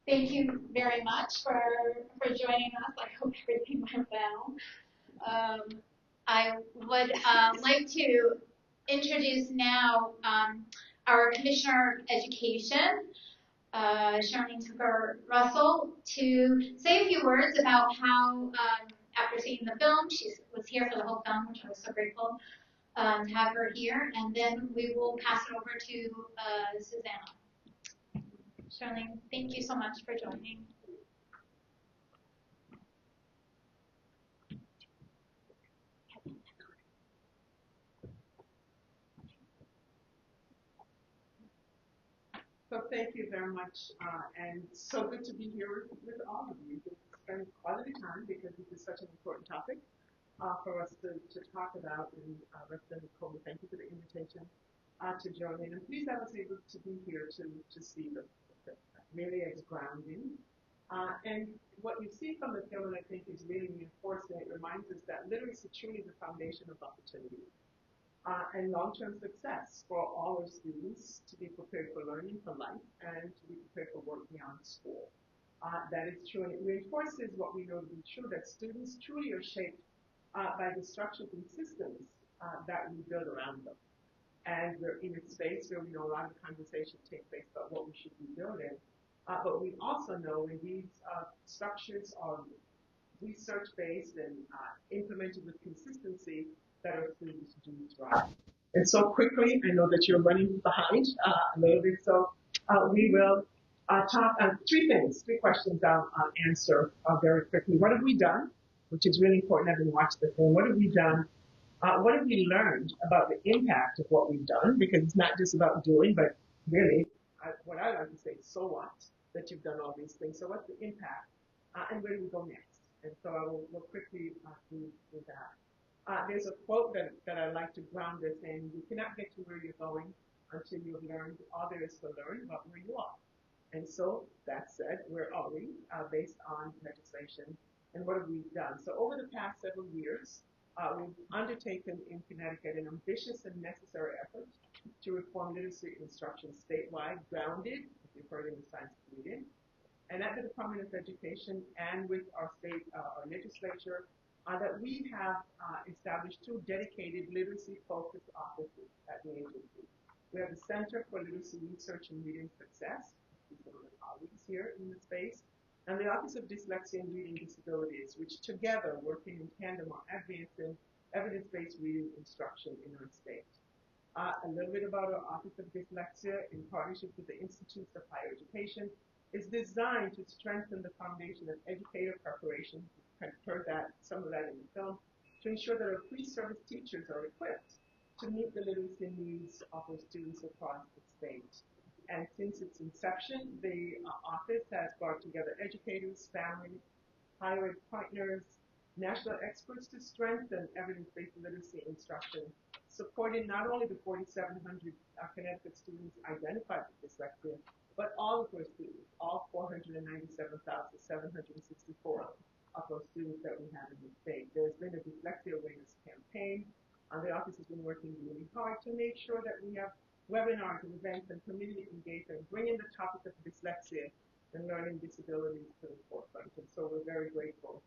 Thank you very much for joining us. I hope everything went well. I would like to introduce now our Commissioner of Education, Charlene Tucker Russell, to say a few words about how, after seeing the film, she was here for the whole film, which I was so grateful to have her here, and then we will pass it over to Susanna. Charlene, thank you so much for joining. So thank you very much, and so good to be here with all of you to spend quality time because this is such an important topic for us to talk about. And Representative Cole, thank you for the invitation to join in. I'm pleased I was able to be here to see the Myriad's grounding. And what you see from the film, I think, is really reinforcing. It reminds us that literacy truly is the foundation of opportunity and long-term success for all our students to be prepared for learning for life and to be prepared for work beyond school. That is true, and it reinforces what we know to be true, that students truly are shaped by the structures and systems that we build around them. And we're in a space where we know a lot of conversation take place about what we should be building, but we also know when these structures are research-based and implemented with consistency, that our students do thrive. And so quickly, I know that you're running behind a little bit, so we will talk three questions I'll answer very quickly. What have we done? Which is really important having watched the film. What have we done? What have we learned about the impact of what we've done? Because it's not just about doing, but really, what I like to say, so what, that you've done all these things. So what's the impact? And where do we go next? And so I will quickly do that. There's a quote that I like to ground this in. You cannot get to where you're going until you've learned all there is to learn about where you are. And so, that said, where are we based on legislation, and what have we done? So over the past several years, we've undertaken in Connecticut an ambitious and necessary effort to reform literacy instruction statewide, grounded, if you've heard in the science community, and at the Department of Education and with our state legislature, that we have established two dedicated literacy-focused offices at the agency. We have the Center for Literacy Research and Reading Success, these are the colleagues here in the space, and the Office of Dyslexia and Reading Disabilities, which together, working in tandem, are advancing evidence-based reading instruction in our state. A little bit about our Office of Dyslexia in partnership with the Institutes of Higher Education is designed to strengthen the foundation of educator preparation. Kind of heard some of that in the film, to ensure that our pre-service teachers are equipped to meet the literacy needs of our students across the state. And since its inception, the office has brought together educators, families, higher ed partners, national experts to strengthen evidence-based literacy instruction, supporting not only the 4,700 Connecticut students identified with dyslexia, but all of our students, all 497,764 of those students that we have in the state. There's been a dyslexia awareness campaign. The office has been working really hard to make sure that we have webinars and events and community engagement, bringing the topic of dyslexia and learning disabilities to the forefront. And so we're very grateful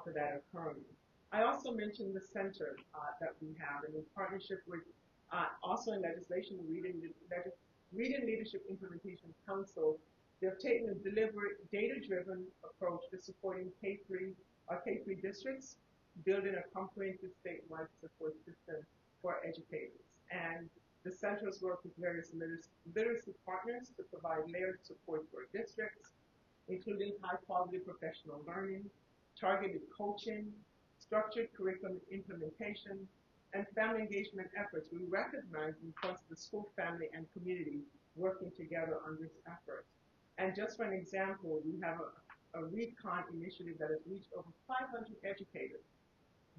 for that occurring. I also mentioned the center that we have, and in partnership with also in legislation, the Reading Leadership Implementation Council, they've taken a deliberate, data-driven approach to supporting K-3 districts, building a comprehensive statewide support system for educators. And the centers work with various literacy partners to provide layered support for districts, including high-quality professional learning, targeted coaching, structured curriculum implementation, and family engagement efforts. We recognize the importance of the school, family, and community working together on this effort. And just for an example, we have a ReadCon initiative that has reached over 500 educators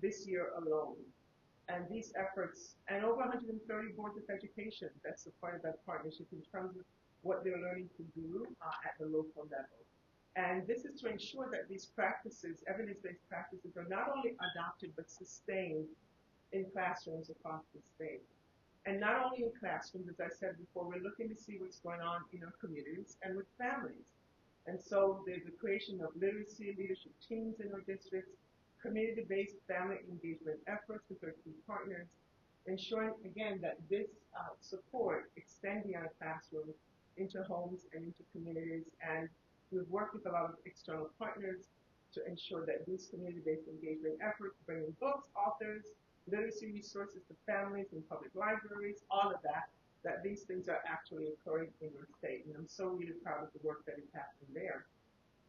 this year alone. And these efforts, and over 130 boards of education that supported that partnership in terms of what they're learning to do at the local level. And this is to ensure that these practices, evidence-based practices, are not only adopted but sustained in classrooms across the state. And not only in classrooms, as I said before, we're looking to see what's going on in our communities and with families. And so there's the creation of literacy leadership teams in our districts, community-based family engagement efforts with our key partners, ensuring, again, that this support extends beyond a classroom into homes and into communities. And we've worked with a lot of external partners to ensure that these community-based engagement efforts bring in books, authors, literacy resources to families and public libraries, all of that, that these things are actually occurring in your state. And I'm so really proud of the work that is happening there.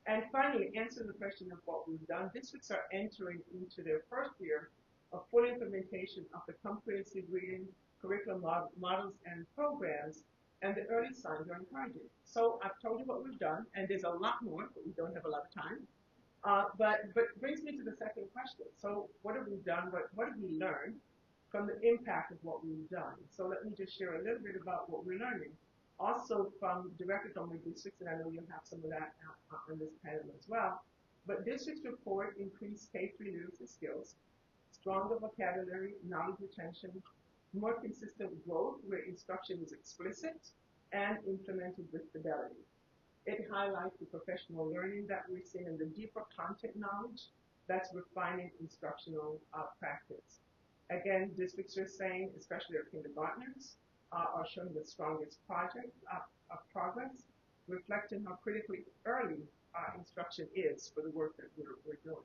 And finally, answering the question of what we've done, districts are entering into their first year of full implementation of the comprehensive reading curriculum models and programs, and the early signs are encouraging. So I've told you what we've done, and there's a lot more, but we don't have a lot of time. But brings me to the second question. So what have we done? What have we learned from the impact of what we've done? So let me just share a little bit about what we're learning. Also directly from the districts, and I know you'll have some of that on this panel as well. But districts report increased K-3 literacy skills, stronger vocabulary, knowledge retention, more consistent growth where instruction is explicit and implemented with fidelity. It highlights the professional learning that we're seeing and the deeper content knowledge that's refining instructional practice. Again, districts are saying, especially our kindergartners, are showing the strongest progress, reflecting how critically early instruction is for the work that we're doing.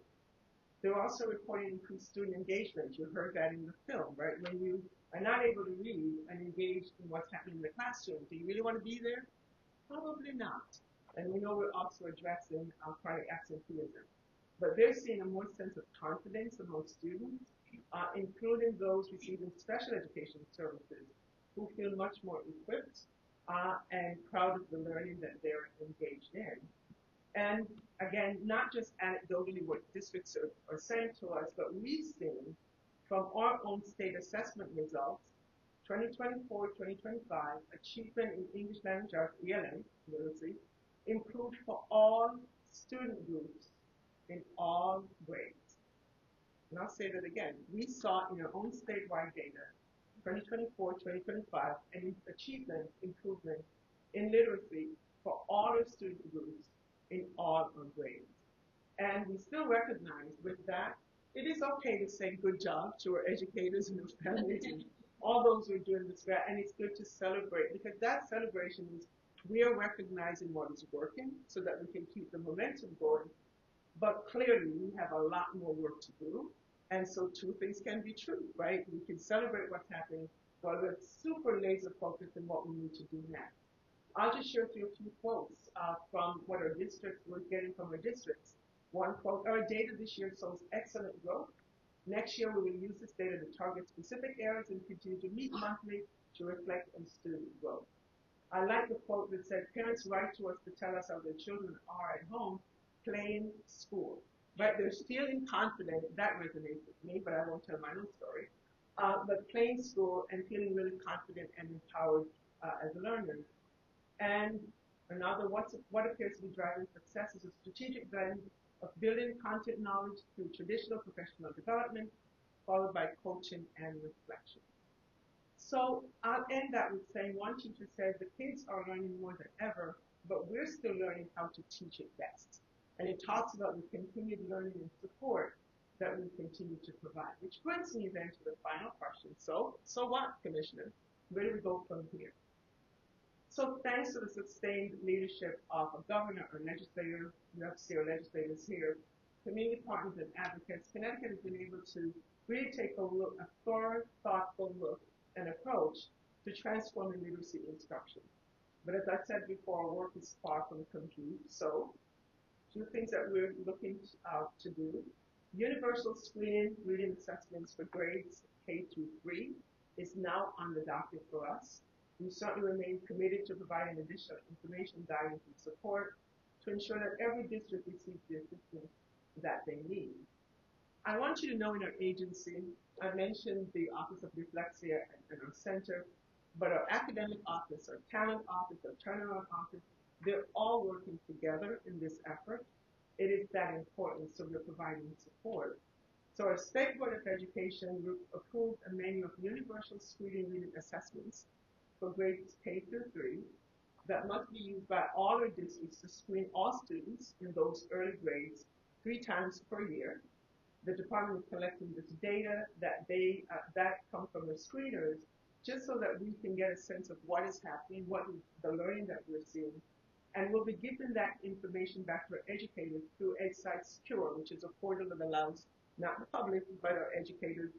They're also reporting increased student engagement. You heard that in the film, right? When you are not able to read and engage in what's happening in the classroom, do you really want to be there? Probably not. And we know we're also addressing chronic absenteeism. But they're seeing a more sense of confidence among students, including those receiving special education services, who feel much more equipped and proud of the learning that they're engaged in. And again, not just anecdotally what districts are saying to us, but we've seen from our own state assessment results, 2024-2025, achievement in English language arts, ELA, literacy, improved for all student groups in all grades. And I'll say that again. We saw in our own statewide data, 2024-2025, an achievement improvement in literacy for all our student groups in all our grades. And we still recognize with that, it is okay to say good job to our educators and our families and all those who are doing this, and it's good to celebrate, because that celebration is we are recognizing what is working so that we can keep the momentum going. But clearly, we have a lot more work to do. And so two things can be true, right? We can celebrate what's happening while we're super laser focused on what we need to do next. I'll just share with you a few quotes from what our districts we're getting from our districts. One quote, our data this year shows excellent growth. Next year, we will use this data to target specific areas and continue to meet monthly to reflect on student growth. I like the quote that said, parents write to us to tell us how their children are at home playing school. Right? They're feeling confident. That resonates with me, but I won't tell my own story. But playing school and feeling really confident and empowered as learners. And another, what appears to be driving success is a strategic blend of building content knowledge through traditional professional development, followed by coaching and reflection. So I'll end that with saying one teacher said the kids are learning more than ever, but we're still learning how to teach it best. And it talks about the continued learning and support that we continue to provide, which brings me then to the final question. So what, Commissioner? Where do we go from here? So thanks to the sustained leadership of a governor or legislator, you have to see our legislators here, community partners and advocates, Connecticut has been able to really take a thorough, thoughtful look and approach to transforming literacy instruction. But as I said before, our work is far from complete. So, two things that we're looking to do. Universal screening reading assessments for grades K through 3 is now on the docket for us. We certainly remain committed to providing additional information, guidance, and support to ensure that every district receives the assistance that they need. I want you to know in our agency, I mentioned the Office of Dyslexia and our center, but our academic office, our talent office, our turnaround office, they're all working together in this effort. It is that important, so we're providing support. So our State Board of Education approved a menu of universal screening reading assessments for grades K through 3. that must be used by all our districts to screen all students in those early grades 3 times per year. The department is collecting this data that come from the screeners, just so that we can get a sense of what is happening, what is the learning that we're seeing, and we'll be giving that information back to our educators through EdSite Secure, which is a portal that allows not the public but our educators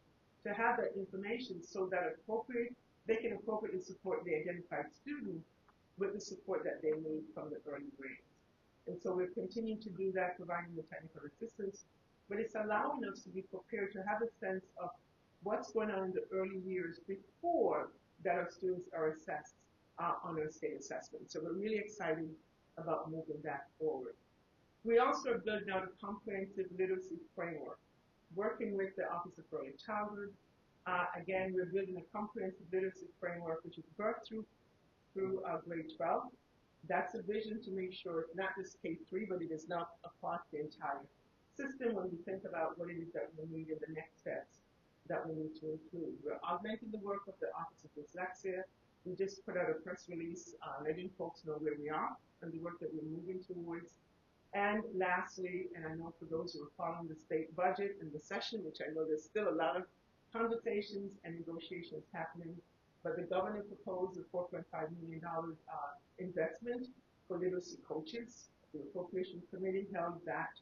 to have that information so that they can appropriately support the identified student with the support that they need from the early grades. And so we're continuing to do that, providing the technical assistance, but it's allowing us to be prepared to have a sense of what's going on in the early years before that our students are assessed on our state assessment. So we're really excited about moving that forward. We also are building out a comprehensive literacy framework, working with the Office of Early Childhood. Again, we're building a comprehensive literacy framework which is birthed through grade 12. That's a vision to make sure it's not just K-3, but it is not across the entire system when we think about what it is that we need in the next steps that we need to include. We're augmenting the work of the Office of Dyslexia. We just put out a press release letting folks know where we are and the work that we're moving towards. And lastly, and I know for those who are following the state budget and the session, which I know there's still a lot of conversations and negotiations happening, but the governor proposed a $4.5 million investment for literacy coaches. The Appropriation Committee held that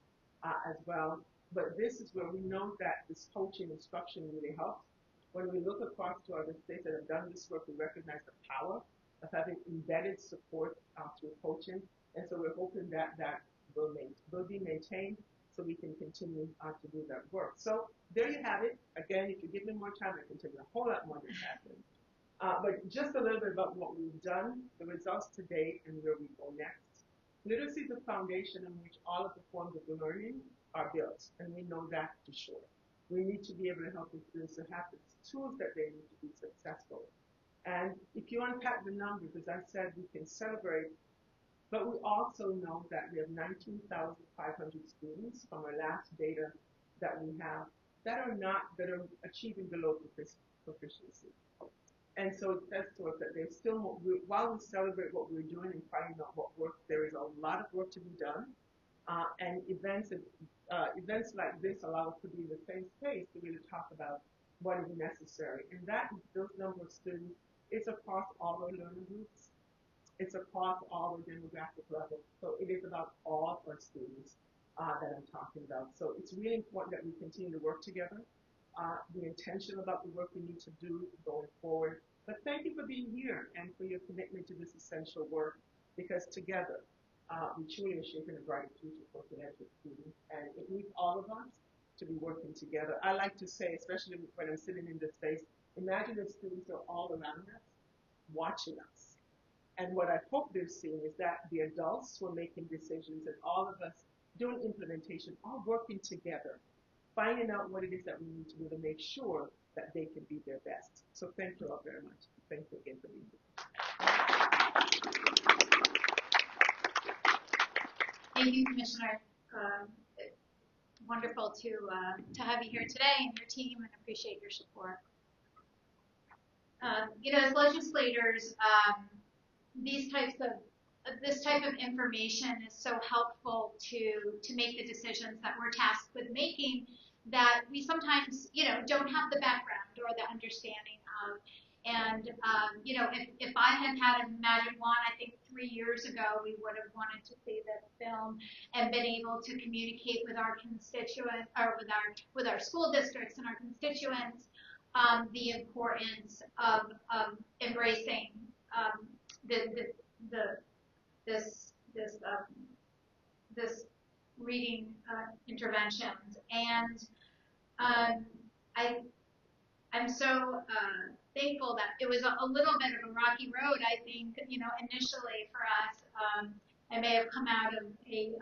as well. But this is where we know that this coaching instruction really helps. When we look across to other states that have done this work, we recognize the power of having embedded support through coaching. And so we're hoping that that will be maintained so we can continue to do that work. So there you have it. Again, if you give me more time, I can tell you a whole lot more than happened. But just a little bit about what we've done, the results to date, and where we go next. Literacy is the foundation on which all of the forms of learning are built, and we know that for sure. We need to be able to help the students to have the tools that they need to be successful. And if you unpack the numbers, as I said, we can celebrate, but we also know that we have 19,500 students from our last data that we have that are achieving below proficiency. And so it says to us that there's still more, while we celebrate what we're doing and finding out what works, there is a lot of work to be done. And events like this allow us to be in the same space to really talk about what is necessary. And those number of students is across all our learning groups. It's across all our demographic levels. So it is about all our students that I'm talking about. So it's really important that we continue to work together, be intentional about the work we need to do going forward. But thank you for being here and for your commitment to this essential work, because together we truly are shaping a brighter future for financial students. And it needs all of us to be working together. I like to say, especially when I'm sitting in this space, imagine if students are all around us, watching us. And what I hope they're seeing is that the adults who are making decisions and all of us doing implementation, all working together, finding out what it is that we need to do to make sure that they can be their best. So thank you all very much. Thank you again for being here. Thank you, Commissioner. Wonderful to have you here today and your team, and appreciate your support. As legislators, this type of information is so helpful to make the decisions that we're tasked with making, that we sometimes, don't have the background or the understanding of. And, if I had had a magic wand, I think 3 years ago, we would have wanted to see this film and been able to communicate with our constituents, or with our school districts and our constituents, the importance of embracing this reading interventions. And I'm so thankful that it was a little bit of a rocky road, I think, initially for us. I may have come out of a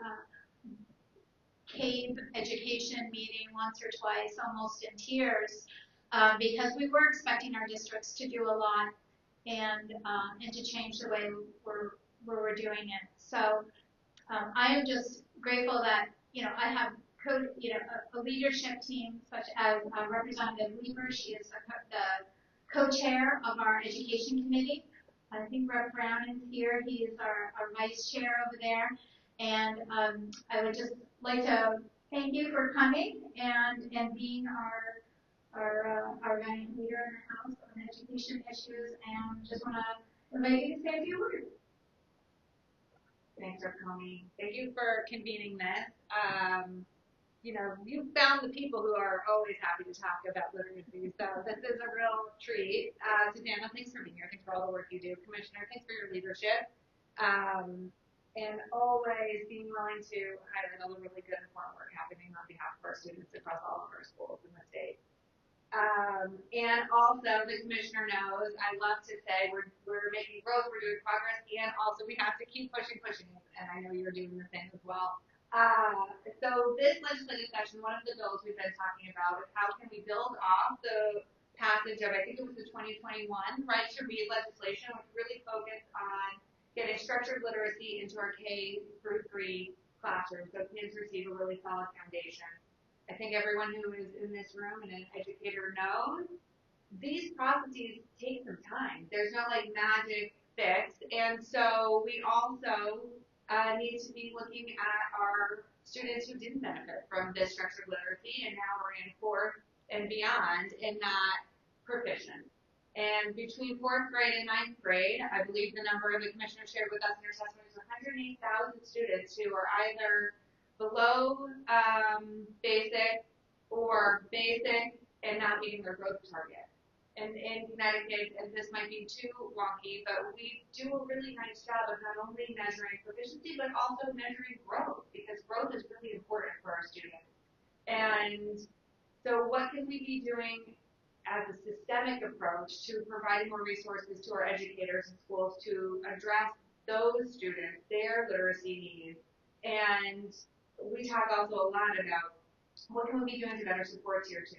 CAVE education meeting once or twice, almost in tears, because we were expecting our districts to do a lot and to change the way we're doing it. So I am just grateful that I have a leadership team such as Representative Lieber. She is the co-chair of our education committee. I think Rep. Brown is here. He is our vice chair over there. And I would just like to thank you for coming and being our valiant leader in our house on education issues. And just want to invite you to say a few words. Thanks for coming. Thank you for convening this. You found the people who are always happy to talk about literacy, so this is a real treat. Susanna, thanks for being here. Thanks for all the work you do. Commissioner, thanks for your leadership. And always being willing to highlight all the really good and important work happening on behalf of our students across all of our schools in the state. And also, the commissioner knows, I love to say we're making growth, we're doing progress, and also we have to keep pushing, and I know you're doing the same as well. So this legislative session, one of the bills we've been talking about is how can we build off the passage of, I think it was the 2021 Right to Read legislation, which really focused on getting structured literacy into our K through 3 classrooms, so kids receive a really solid foundation. I think everyone who is in this room and an educator knows these processes take some time. There's no like magic fix, and so we also need to be looking at our students who didn't benefit from this structured literacy, and now we're in 4th and beyond and not proficient. And between 4th grade and 9th grade, I believe the number the commissioner shared with us in her testimony is 108,000 students who are either below basic or basic and not meeting their growth target. And in Connecticut, and this might be too wonky, but we do a really nice job of not only measuring proficiency, but also measuring growth, because growth is really important for our students. And so what can we be doing as a systemic approach to providing more resources to our educators and schools to address those students, their literacy needs? And we talk also a lot about what can we be doing to better support Tier 2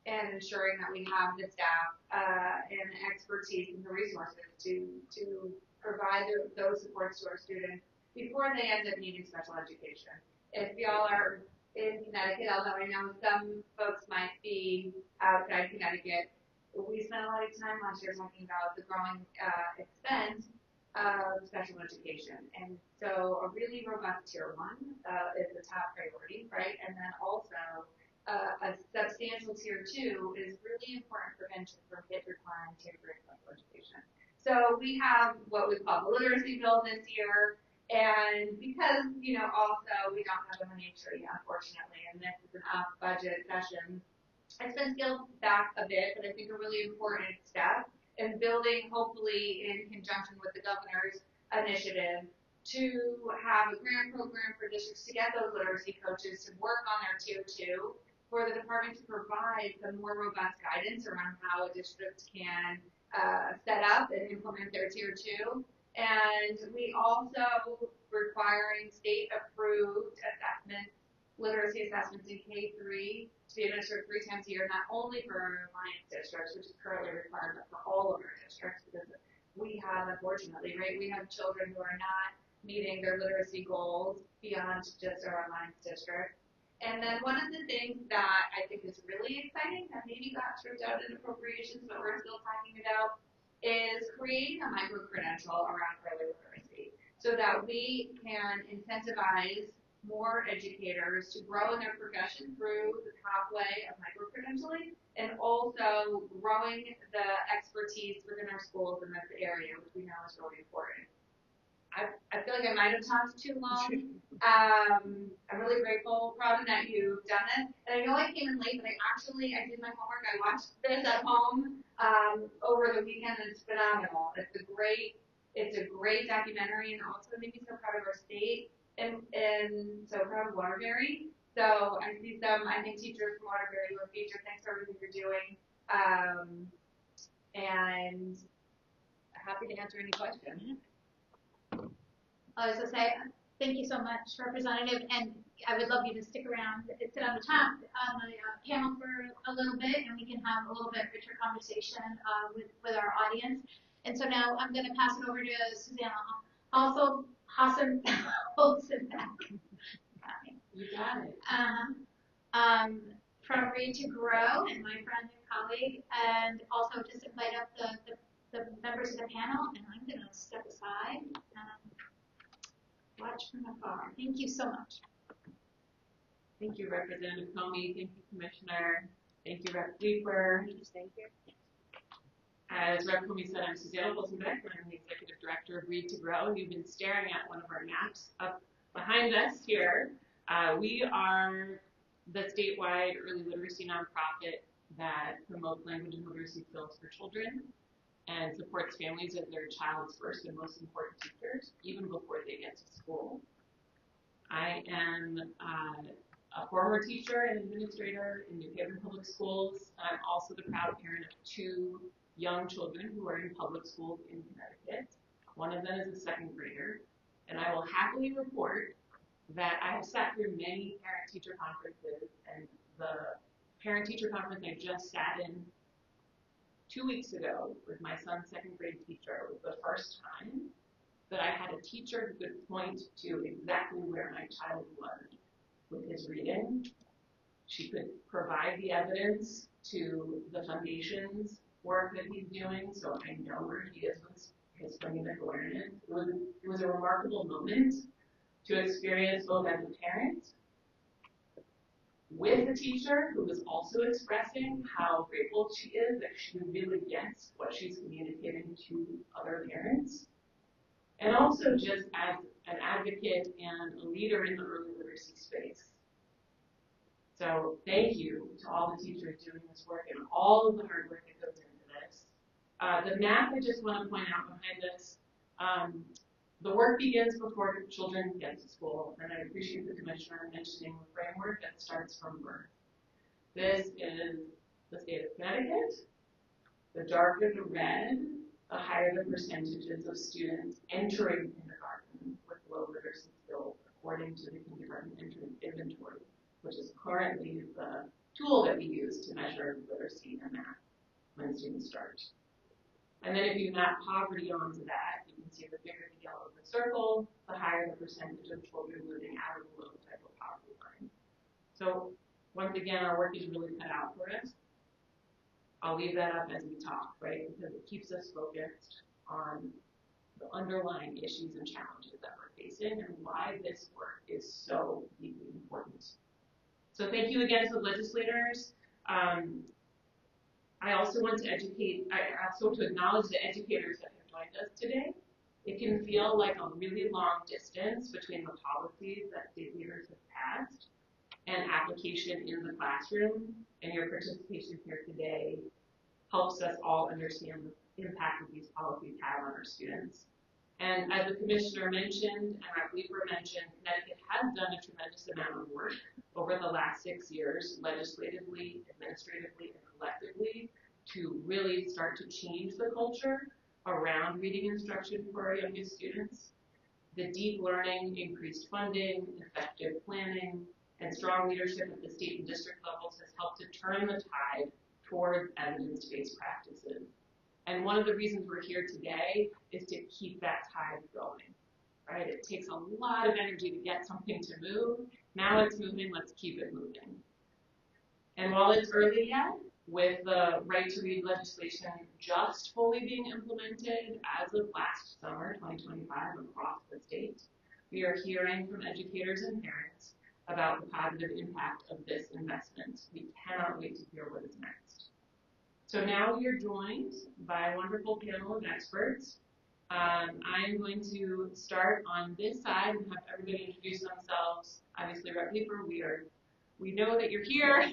and ensuring that we have the staff and expertise and the resources to provide those supports to our students before they end up needing special education. If y'all are in Connecticut, although I know some folks might be outside Connecticut, we spent a lot of time last year talking about the growing expense of special education. And so a really robust Tier 1 is the top priority, right? And then also a substantial Tier 2 is really important prevention from kids requiring Tier 3 special education. So we have what we call the literacy bill this year, and because, also we don't have a money tree, unfortunately, and this is an off-budget session, it's been scaled back a bit, but I think a really important step in building, hopefully in conjunction with the governor's initiative, to have a grant program for districts to get those literacy coaches to work on their Tier 2, for the department to provide some more robust guidance around how a district can set up and implement their Tier 2. And we also requiring state-approved assessments, literacy assessments in K-3 to be administered 3 times a year, not only for Alliance districts, which is currently required, but for all of our districts, because we have, unfortunately, right, we have children who are not meeting their literacy goals beyond just our Alliance district. And then one of the things that I think is really exciting that maybe got stripped out in appropriations, but we're still talking about, is creating a micro-credential around early literacy so that we can incentivize more educators to grow in their profession through the pathway of micro-credentialing, and also growing the expertise within our schools in this area, which we know is really important. I feel like I might have talked too long. I'm really grateful, Robin, that you've done this. And I know I came in late, but I did my homework. I watched this at home over the weekend, and it's phenomenal. It's a great documentary, and also made me so proud of our state and so proud of Waterbury. So I see I think teachers from Waterbury were featured. Thanks for everything you're doing. And happy to answer any questions. I was going to say, thank you so much, Representative, and I would love you to stick around and sit on the top on the panel for a little bit, and we can have a little bit richer conversation with our audience. And so now I'm going to pass it over to Susanna. Also, Hassan Holzenbeck. You got it. From Read to Grow, and my friend and colleague, and also just invite up the the members of the panel, and I'm going to step aside and watch from afar. Thank you so much. Thank you, Representative Comey. Thank you, Commissioner. Thank you, Rep. Leeper. Thank you. As Rep. Comey said, I'm Susanna Wilson-Beck, and I'm the Executive Director of Read to Grow. You've been staring at one of our maps up behind us here. We are the statewide early literacy nonprofit that promotes language and literacy skills for children and supports families as their child's first and most important teachers, even before they get to school. I am a former teacher and administrator in New Haven Public Schools. I'm also the proud parent of 2 young children who are in public schools in Connecticut. One of them is a second grader, and I will happily report that I have sat through many parent-teacher conferences, and the parent-teacher conference I just sat in 2 weeks ago with my son's second grade teacher was the first time that I had a teacher who could point to exactly where my child was with his reading. She could provide the evidence to the foundation's work that he's doing, so I know where he is with his phonemic awareness. It was a remarkable moment to experience both as a parent with a teacher who was also expressing how grateful she is that she really gets what she's communicating to other parents, and also just as an advocate and a leader in the early literacy space. So thank you to all the teachers doing this work and all of the hard work that goes into this. The map I just want to point out behind us, the work begins before children get to school, and I appreciate the Commissioner mentioning the framework that starts from birth. This is the state of Connecticut. The darker the red, the higher the percentages of students entering kindergarten with low literacy skills, according to the kindergarten inventory, which is currently the tool that we use to measure literacy and math when students start. And then if you map poverty onto that, you can see the bigger the yellow the circle, the higher the percentage of children living out of the low type of poverty line. So once again, our work is really cut out for us. I'll leave that up as we talk, right? Because it keeps us focused on the underlying issues and challenges that we're facing and why this work is so deeply important. So thank you again to the legislators. I also want to acknowledge the educators that have joined us today. It can feel like a really long distance between the policies that state leaders have passed and application in the classroom, and your participation here today helps us all understand the impact that these policies have on our students. And as the Commissioner mentioned, and Rep. Leeper mentioned, Connecticut has done a tremendous amount of work over the last 6 years, legislatively, administratively, and collectively, to really start to change the culture around reading instruction for our youngest students. The deep learning, increased funding, effective planning, and strong leadership at the state and district levels has helped to turn the tide toward evidence-based practices. And one of the reasons we're here today is to keep that tide going, right? It takes a lot of energy to get something to move. Now it's moving, let's keep it moving. And while it's early yet, with the right to read legislation just fully being implemented as of last summer, 2025, across the state, we are hearing from educators and parents about the positive impact of this investment. We cannot wait to hear what is next. So now we are joined by a wonderful panel of experts. I'm going to start on this side and have everybody introduce themselves. Obviously, Rep. Leeper, we know that you're here,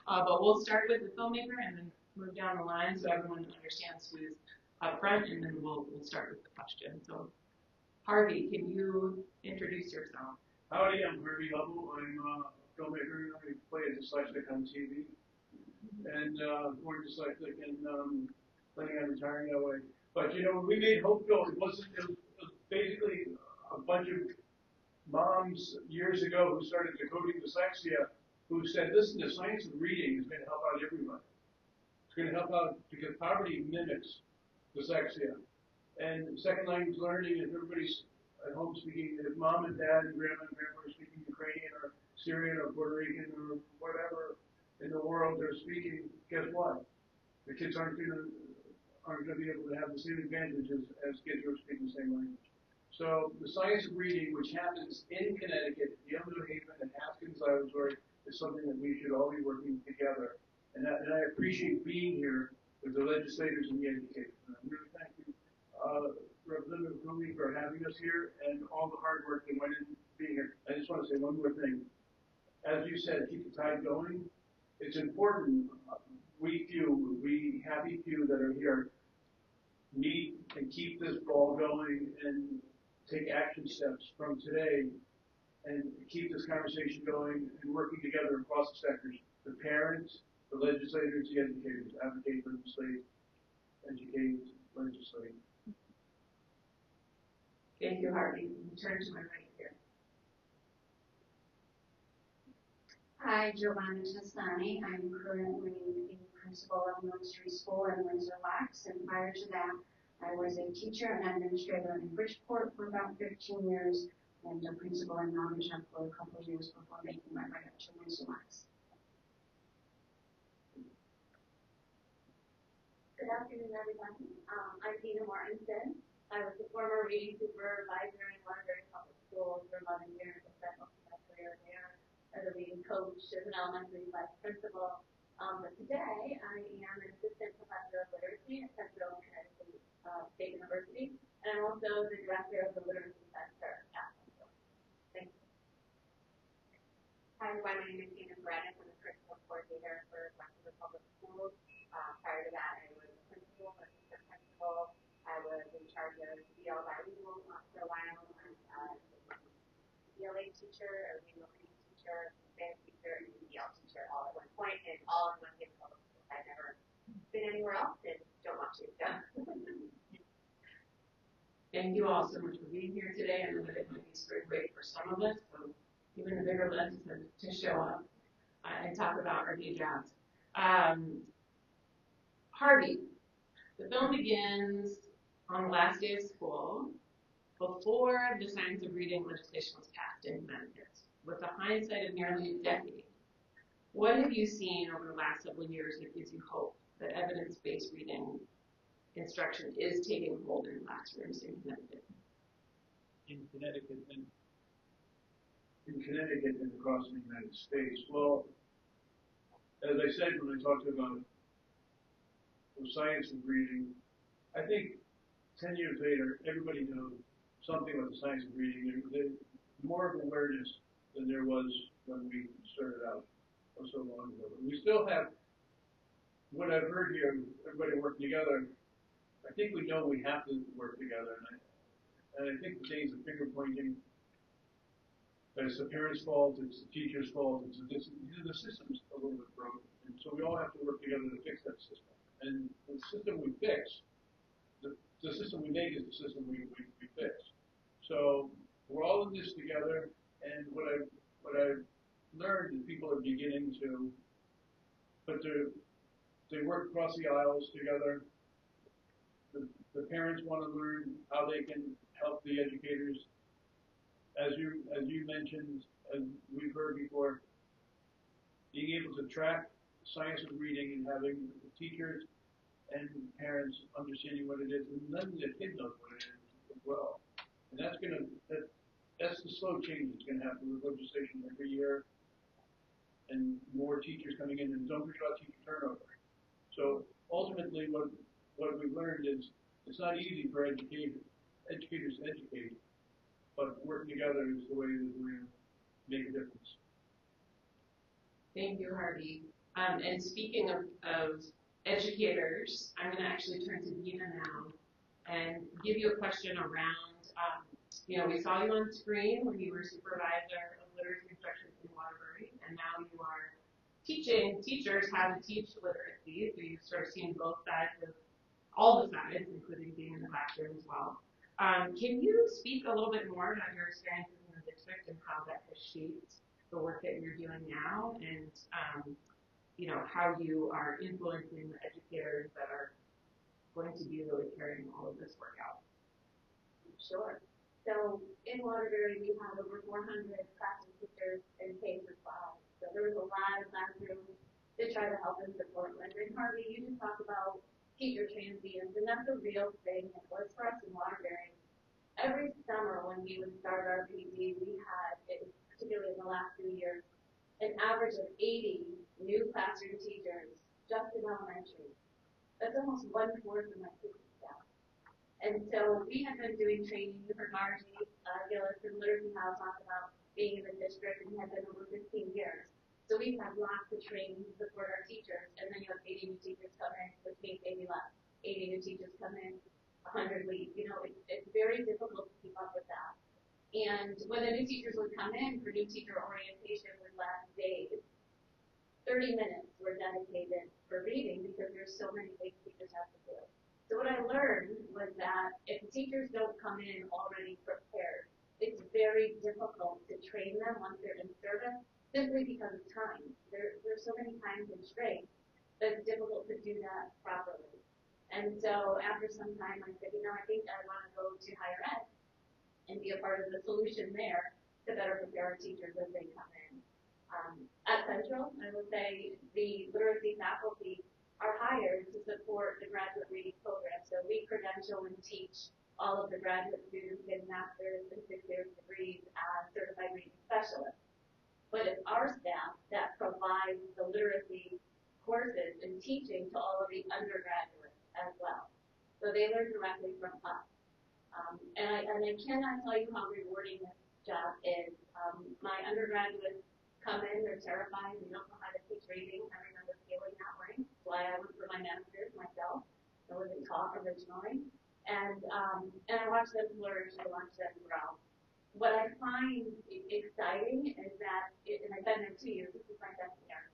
but we'll start with the filmmaker and then move down the line so everyone understands who's up front, and then we'll start with the question. So, Harvey, can you introduce yourself? Howdy, I'm Harvey Hubble. I'm a filmmaker. I play a dyslexic on TV. And born dyslexic and planning on retiring that way. But you know, when we made Hopeville, it was basically a bunch of moms years ago who started decoding dyslexia, who said, listen, the science of reading is going to help out everybody. It's going to help out because poverty mimics dyslexia. And second language learning, if everybody's at home speaking, if mom and dad and grandma and grandpa are speaking Ukrainian or Syrian or Puerto Rican or whatever in the world they're speaking, guess what? The kids aren't going to aren't going to be able to have the same advantages as kids who are speaking the same language. So the science of reading, which happens in Connecticut, Yale New Haven, and Haskins Laboratory, is something that we should all be working together. And I appreciate being here with the legislators and the educators. And I really thank you, Representative Cooley, for having us here and all the hard work that went into being here. I just want to say one more thing. As you said, keep the tide going. It's important. We happy few that are here, meet and keep this ball going and take action steps from today and keep this conversation going and working together across the sectors. The parents, the legislators, the educators, advocate, legislate, educate, legislate. Thank you, Harvey. Turn to my right here. Hi, Giovanna Tassani. I'm currently the principal of Mill Street School in Windsor Locks, and prior to that, I was a teacher and administrator in Bridgeport for about 15 years, and a principal in Mountain for a couple of years before making my way up to Windsor Locks. Good afternoon, everyone. I'm Dina Martinson. I was the former reading supervisor in Waterbury Public Schools for 11 years. I spent most of my career there as a reading coach, as an elementary vice principal. But today, I am an assistant professor of literacy at Central Connecticut State University, and I'm also the director of the Literacy Center at Central. Thank you. Hi, everyone. My name is Tina Brennan. I'm the curriculum coordinator for Western Public Schools. Prior to that, I was a principal, assistant principal. I was in charge of EL bilingual for a while. I was a ELA teacher, a regional reading teacher, Spanish teacher, and EL teacher all at one point, and all in one given public school. I've never been anywhere else and don't want to. So. Thank you all so much for being here today. I know that it might be spring break for some of us, so even a bigger lift to show up and talk about our new jobs. Harvey, the film begins on the last day of school before the science of reading legislation was passed in Connecticut. With the hindsight of nearly a decade, what have you seen over the last several years that gives you hope that evidence-based reading instruction is taking hold in classrooms in Connecticut? In Connecticut and across the United States. Well, as I said when I talked about the science of reading, I think 10 years later, everybody knows something about the science of reading. There's more of awareness than there was when we started out so long ago. And we still have, what I've heard here, everybody working together, I think we know we have to work together. And I think the days of finger pointing, that it's the parents' fault, it's the teacher's fault, the system's a little bit broken. And so we all have to work together to fix that system. And the system we fix, the system we make is the system we fix. So we're all in this together, and what I've learned is people are beginning to they work across the aisles together. The parents want to learn how they can help the educators. As you mentioned, as we've heard before, being able to track science of reading and having teachers and parents understanding what it is, and then the kid knows what it is as well. And that's the slow change that's going to happen with legislation every year, and more teachers coming in, and don't forget about teacher turnover. So ultimately, what we've learned is it's not easy for educators to educate, but working together is the way that we're going to make a difference. Thank you, Harvey. And speaking of educators, I'm going to actually turn to Dina now and give you a question around, we saw you on screen when you were supervisor of literacy instruction in Waterbury, and now you are teaching teachers how to teach literacy. So you've sort of seen both sides of all the sides, including being in the classroom as well. Can you speak a little bit more about your experiences in the district and how that has shaped the work that you're doing now, and how you are influencing the educators that are going to be really carrying all of this work out? Sure. So in Waterbury, we have over 400 classroom teachers in K-5. So there was a lot of classrooms to try to help and support. And then Harvey, you just talked about teacher transients, and that's a real thing. It was for us in Waterbury. Every summer when we would start our PD, we had, particularly in the last few years, an average of 80 new classroom teachers just in elementary. That's almost 1/4 of my teaching staff. And so we have been doing training. You heard Margie Gillis from Literacy House talk about being in the district and have been over 15 years. So we've had lots of training to support our teachers, and then you have 80 new teachers come in, which means 80 less. 80 new teachers come in, 100 leave. You know, it's very difficult to keep up with that. And when the new teachers would come in for new teacher orientation would last days, 30 minutes were dedicated for reading because there's so many things teachers have to do. So what I learned was that if teachers don't come in already prepared, it's very difficult to train them once they're in service simply because of time. There's so many time constraints that it's difficult to do that properly. And so after some time I said, I think I want to go to higher ed and be a part of the solution there to better prepare our teachers as they come in. At Central, I will say the literacy faculty are hired to support the graduate reading program. So we credential and teach all of the graduate students getting master's and 6-year degrees as certified reading specialists. But it's our staff that provides the literacy courses and teaching to all of the undergraduates as well. So they learn directly from us. And I cannot tell you how rewarding this job is. My undergraduates come in, they're terrified, they don't know how to teach reading. I remember feeling that way. That's why I went for my master's myself. I wasn't taught originally. And I watch them flourish, I watch them grow. What I find exciting is that, and I've been there 2 years, this is my second year.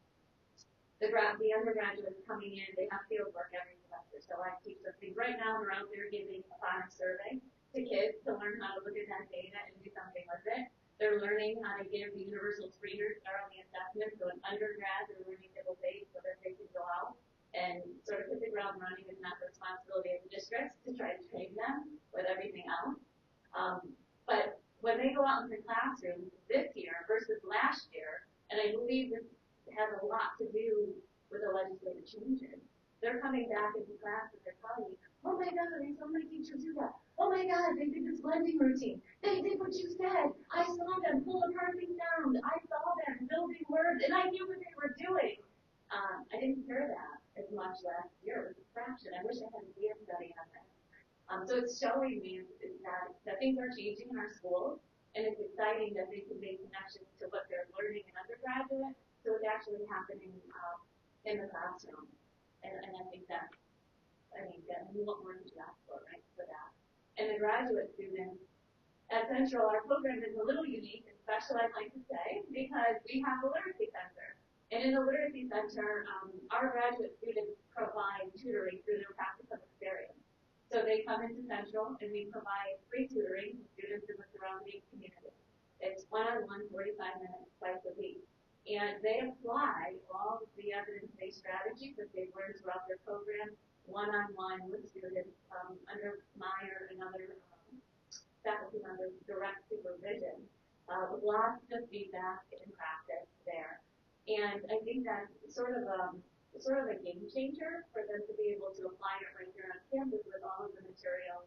The undergraduates coming in, they have field work every semester. So I teach them things. Right now, they're out there giving a phonics survey to kids to learn how to look at that data and do something with it. They're learning how to give the universal screeners early assessment. So in undergrad, they're learning nibble base so that they can go out and sort of hit the ground running. It's not the responsibility of the districts to try to train them with everything else. But when they go out in the classroom this year versus last year, and I believe this has a lot to do with the legislative changes, they're coming back into class and they're telling me, oh my God, I saw my teacher do that. Oh my God, they did this blending routine. They did what you said. I saw them pull a parsing sound. I saw them building words, and I knew what they were doing. I didn't hear that as much last year. It was a fraction. I wish I had a case study on that. So it's showing me that things are changing in our schools, and it's exciting that they can make connections to what they're learning in undergraduate, so it's actually happening in the classroom. And I think that's, what more did you ask for, right, for that? And the graduate students at Central, our program is a little unique and special, I'd like to say, because we have a literacy center. And in the literacy center, our graduate students provide tutoring through their practice of experience. So they come into Central and we provide free tutoring to students in the surrounding community. It's one-on-one, 45 minutes twice a week. And they apply all of the evidence-based strategies that they've learned throughout their program one-on-one with students under my or another faculty member's direct supervision. Lots of feedback and practice there. And I think that's sort of a game changer for them to be able to apply it right here on campus with all of the materials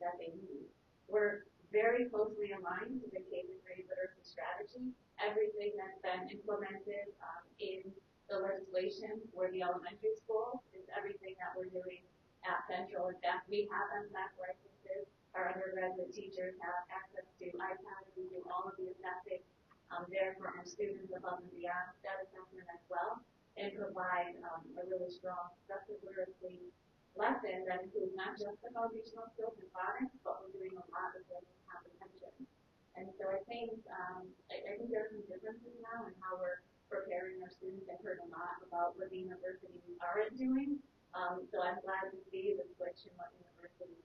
that they need. We're very closely aligned to the K-3 literacy strategy. Everything that's been implemented in the legislation for the elementary schools is everything that we're doing at Central. In fact, we have MSAC licenses. Our undergraduate teachers have access to iPads. We do all of the assessing there for our students above and beyond that assessment as well, and provide a really strong progressive literacy lesson that includes not just the foundational skills and phonics, but we're doing a lot of building comprehension. And so I think there are some differences now in how we're preparing our students. I've heard a lot about what the universities aren't doing. So I'm glad to see the switch in what universities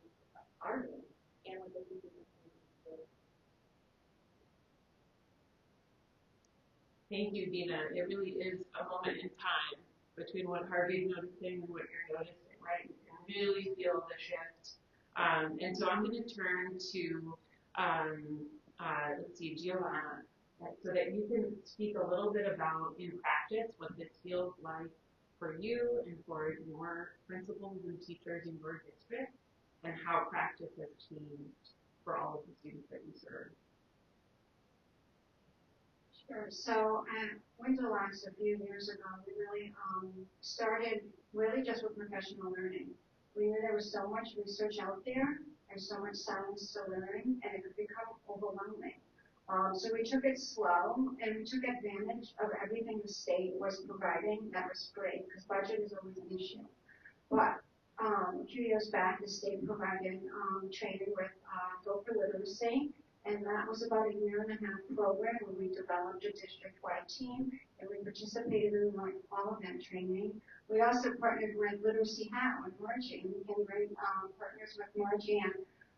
are doing and what the teachers are doing. Thank you, Dina. It really is a moment in time between what Harvey's noticing and what you're noticing, right? You can really feel the shift. And so I'm going to turn to, Giovanna, so that you can speak a little bit about, in practice, what this feels like for you and for your principals and teachers in your district, and how practice has changed for all of the students that you serve? Sure. So at Windsor Locks a few years ago, we really started really just with professional learning. We knew there was so much research out there and so much science to learn, and it could become overwhelming. So we took it slow, and we took advantage of everything the state was providing that was free, because budget is always an issue. But a few years back, the state provided training with Go for Literacy, and that was about a 1.5-year program where we developed a district-wide team, and we participated in like all of that training. We also partnered with Literacy How and Margie, and we became great partners with Margie, and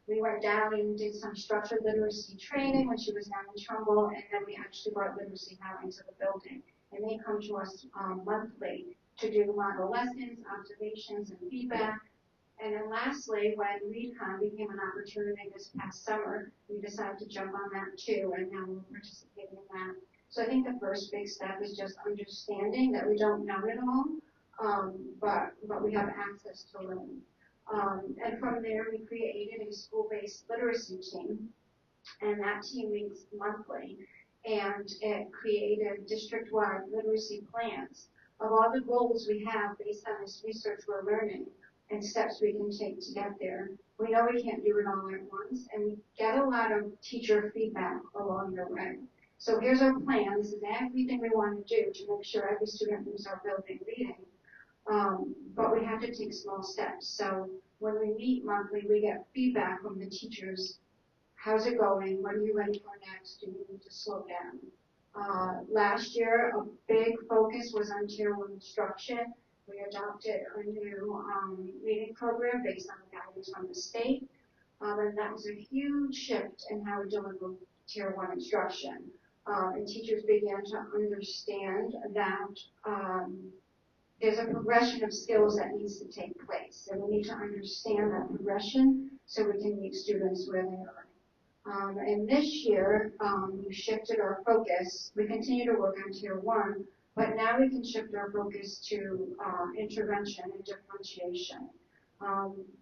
we went down and did some structured literacy training when she was down in Trumbull, and then we actually brought Literacy How into the building. And they come to us monthly to do model lessons, observations, and feedback. And then lastly, when ReadCon became an opportunity this past summer, we decided to jump on that too, and now we're participating in that. So I think the first big step is just understanding that we don't know it all, but we have access to learn. And from there, we created a school-based literacy team, and that team meets monthly, and it created district-wide literacy plans of all the goals we have based on this research we're learning and steps we can take to get there. We know we can't do it all at once, and we get a lot of teacher feedback along the way. So here's our plan. This is everything we want to do to make sure every student leaves our building reading. But we have to take small steps. So when we meet monthly, we get feedback from the teachers. How's it going? What are you ready for next? Do you need to slow down? Last year, a big focus was on Tier 1 instruction. We adopted a new reading program based on the guidance from the state. And that was a huge shift in how we deliver Tier 1 instruction. And teachers began to understand that there's a progression of skills that needs to take place. And we need to understand that progression so we can meet students where they are. And this year, we shifted our focus. We continue to work on Tier 1, but now we can shift our focus to intervention and differentiation.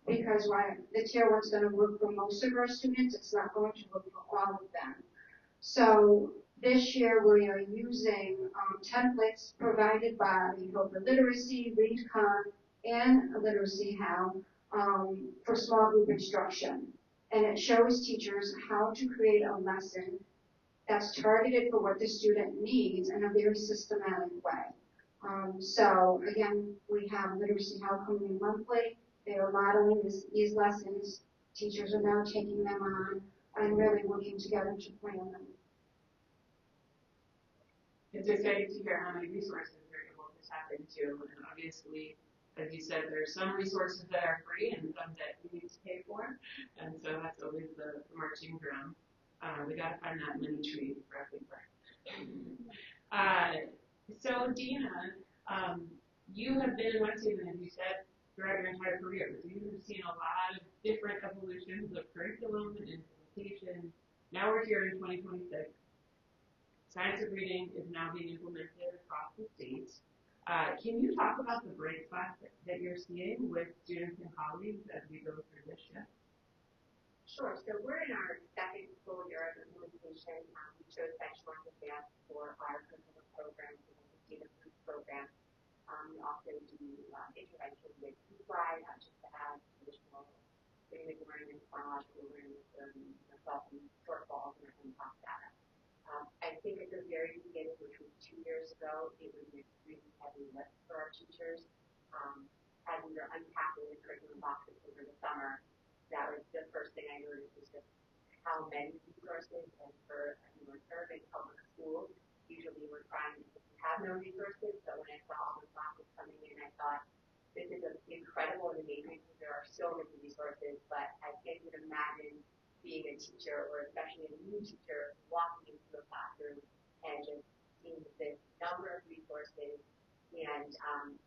Because while the Tier 1 is going to work for most of our students, it's not going to work for all of them. So this year we are using templates provided by Go for Literacy, ReadCon, and Literacy How for small group instruction. And it shows teachers how to create a lesson that's targeted for what the student needs in a very systematic way. So again, we have Literacy How coming in monthly. They are modeling these lessons. Teachers are now taking them on and really working together to plan them. It's exciting to hear how many resources you're able to tap into, and obviously, as you said, there are some resources that are free and some that you need to pay for, and so that's always the marching drum. We got to find that money tree for everywhere. So Dina, you have been in West Haven, as you said, throughout your entire career. So you've seen a lot of different evolutions of curriculum and implementation. Now we're here in 2026. Science of reading is now being implemented across the state. Can you talk about the bright spots that you're seeing with students and colleagues as we go through this shift? Sure. So we're in our second full year of implementation. We chose benchmark advance for our curriculum programs and the student food program. We also do intervention with Slide, just to add additional basic learning and chronological learning with some shortfalls and top data. I think at the very beginning, which was 2 years ago, it was an extremely heavy lift for our teachers. As we were unpacking the curriculum boxes over the summer, that was the first thing I noticed was just how many resources, and for urban public schools, usually we're trying to have no resources, so when I saw all the boxes coming in, I thought, this is incredible and amazing because there are so many resources, but I can't even imagine being a teacher, or especially a new teacher, walking into a classroom and just seeing this number of resources and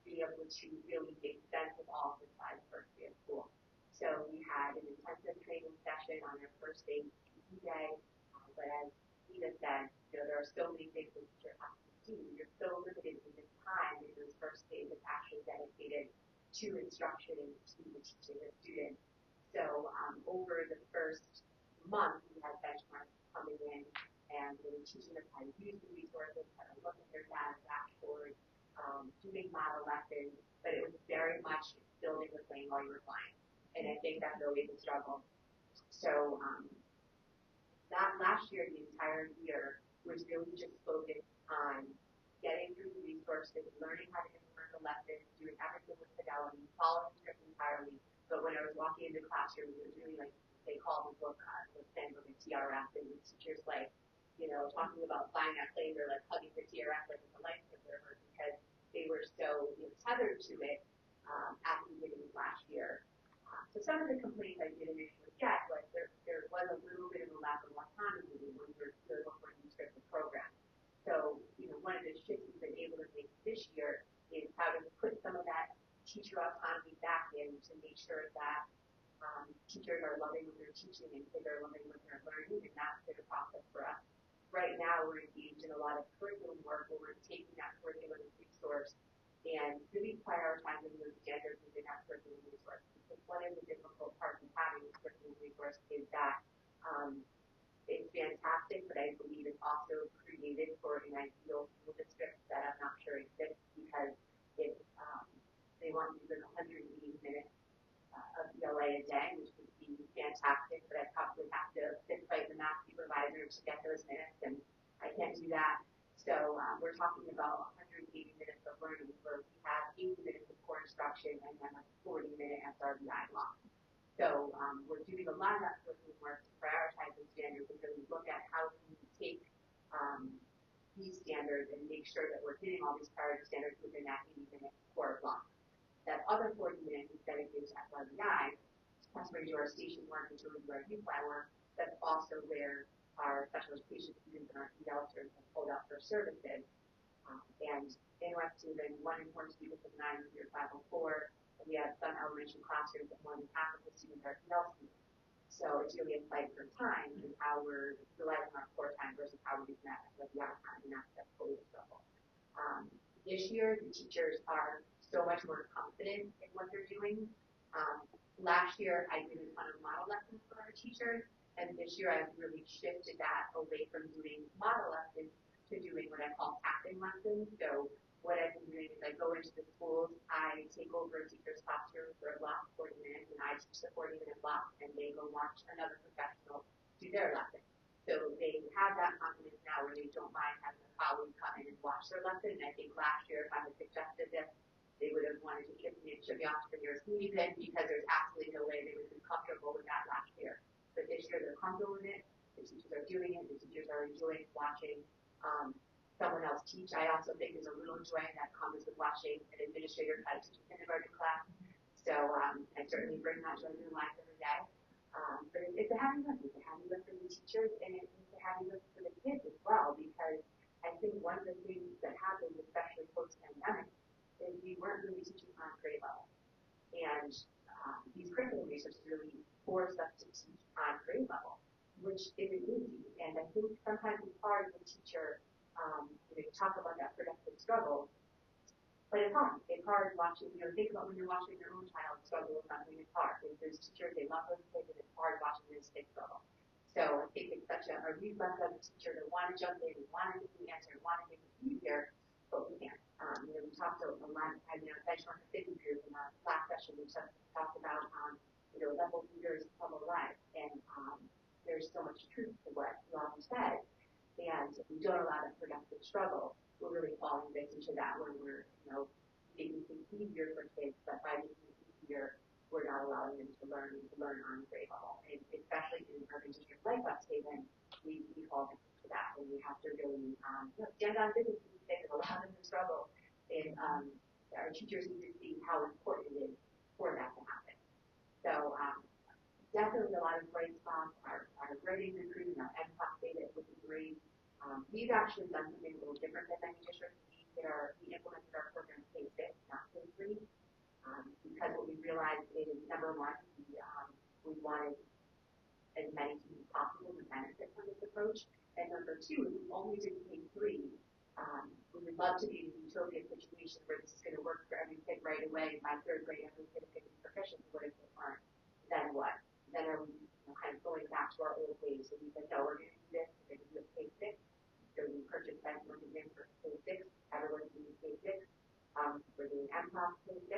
be able to really make sense of all of this by the first day of school. So we had an intensive training session on our first day day, but as Eva said, there are so many things that teacher has to do. You're so limited in this time. time in those first days is actually dedicated to instruction and to the teaching of students. So over the first month, we had benchmarks coming in and really teaching them how to use the resources, how to look at their data dashboard, doing model lessons, but it was very much building the plane while you were flying. And I think that's always a struggle. So that last year, the entire year, was really just focused on getting through the resources, learning how to implement the lessons, doing everything with fidelity, following script entirely. But when I was walking into classrooms, it was really like they call the book the handbook of TRF, and the teachers like, talking about flying that plane, they're like hugging the TRF like it's a life preserver because they were so tethered to it at the beginning of last year. So some of the complaints I did initially get was there was a little bit of a lack of autonomy when we were working on scripted programs. So, one of the shifts we've been able to make this year is how to put some of that teacher autonomy back in to make sure that teachers are loving what they're teaching and kids are loving what they're learning, and that's been a process for us. Right now, we're engaged in a lot of curriculum work where we're taking that curriculum resource and really prioritizing those standards within that curriculum resource. Because one of the difficult parts of having a curriculum resource is that it's fantastic, but I believe it's also created for an ideal school district that I'm not sure exists because it's they want you to do 180 minutes of ELA a day, which would be fantastic, but I probably have to fight the math supervisor to get those minutes, and I can't do that. So we're talking about 180 minutes of learning where we have 80 minutes of core instruction and then a 40-minute SRBI block. So we're doing a lot of that curriculum work to prioritize those standards and really look at how we take these standards and make sure that we're hitting all these priority standards within that 80-minute core block. That other 40 minutes is dedicated to SRBI. That's where we do our station work and we do our youth work. That's also where our special education students and our EL students have pulled out for services. And interesting that 1 in 4 students of 9 year 504, and we have some elementary classrooms that more than half of the students are EL students. So it's really a fight for time and how we're utilizing our core time versus how we're using that SRBI time, and that's totally a struggle. This year, the teachers are so much more confident in what they're doing. Last year, I did a ton of model lessons for our teachers, and this year I've really shifted that away from doing model lessons to doing what I call tapping lessons. So what I've been doing is I go into the schools, I take over a teacher's classroom for a block, 40 minutes, and I teach the 40-minute block, and they go watch another professional do their lesson. So they have that confidence now where they don't mind having a colleague come in and watch their lesson. And I think last year, if I had suggested this, they would have wanted to kiss me and shove me off to the nearest movie pit because there's absolutely no way they would be comfortable with that last year. But this year they're comfortable with it. The teachers are doing it. The teachers are enjoying watching someone else teach. I also think there's a little joy that comes with watching an administrator try to teach a kindergarten class. So I certainly bring that joy to life every day. But it's a happy lift. It's a happy lift for the teachers, and it's a happy lift for the kids as well, because I think one of the things that happened, especially post-pandemic, is we weren't really teaching on grade level. And these curriculum resources really forced us to teach on grade level, which isn't easy. And I think sometimes it's hard as a teacher, you talk about that productive struggle, but it's hard. It's hard watching, think about when you're watching your own child struggle with something. It's hard. There's teachers, they love those kids, and it's hard watching those kids struggle. So I think it's such a reflex as a teacher to want to jump in, want to get the answer, want to make it easier, but we can't. We talked a lot, benchmark the 50 group in our last session, we talked about, level leaders level life, and there's so much truth to what you all said, and if we don't allow that productive struggle, we're really falling victim to that, where we're, making things easier for kids, but by making it easier, we're not allowing them to learn on grade level, and especially in urban districts like West Haven, we fall victim to that, and we have to really stand on business and allow them to struggle, and our teachers need to see how important it is for that to happen. So definitely a lot of bright spots. Our writing recruiting, our MCAS data is looking great. We've actually done something a little different than many districts. We implemented our program K6, not K3, because what we realized is, number one, we wanted as many students as possible to benefit from this approach, and number two, if we only did K3, we would love to be in a utopia situation expectation where this is going to work for every kid right away. By third grade, every kid is going to be proficient. What if they aren't? Then what? Then are we kind of going back to our old ways? So we said, no, we're going to do this. We're going to do it K6. So we purchased benchmark exam for K6. Everyone's doing K6. We're doing MCOS K6.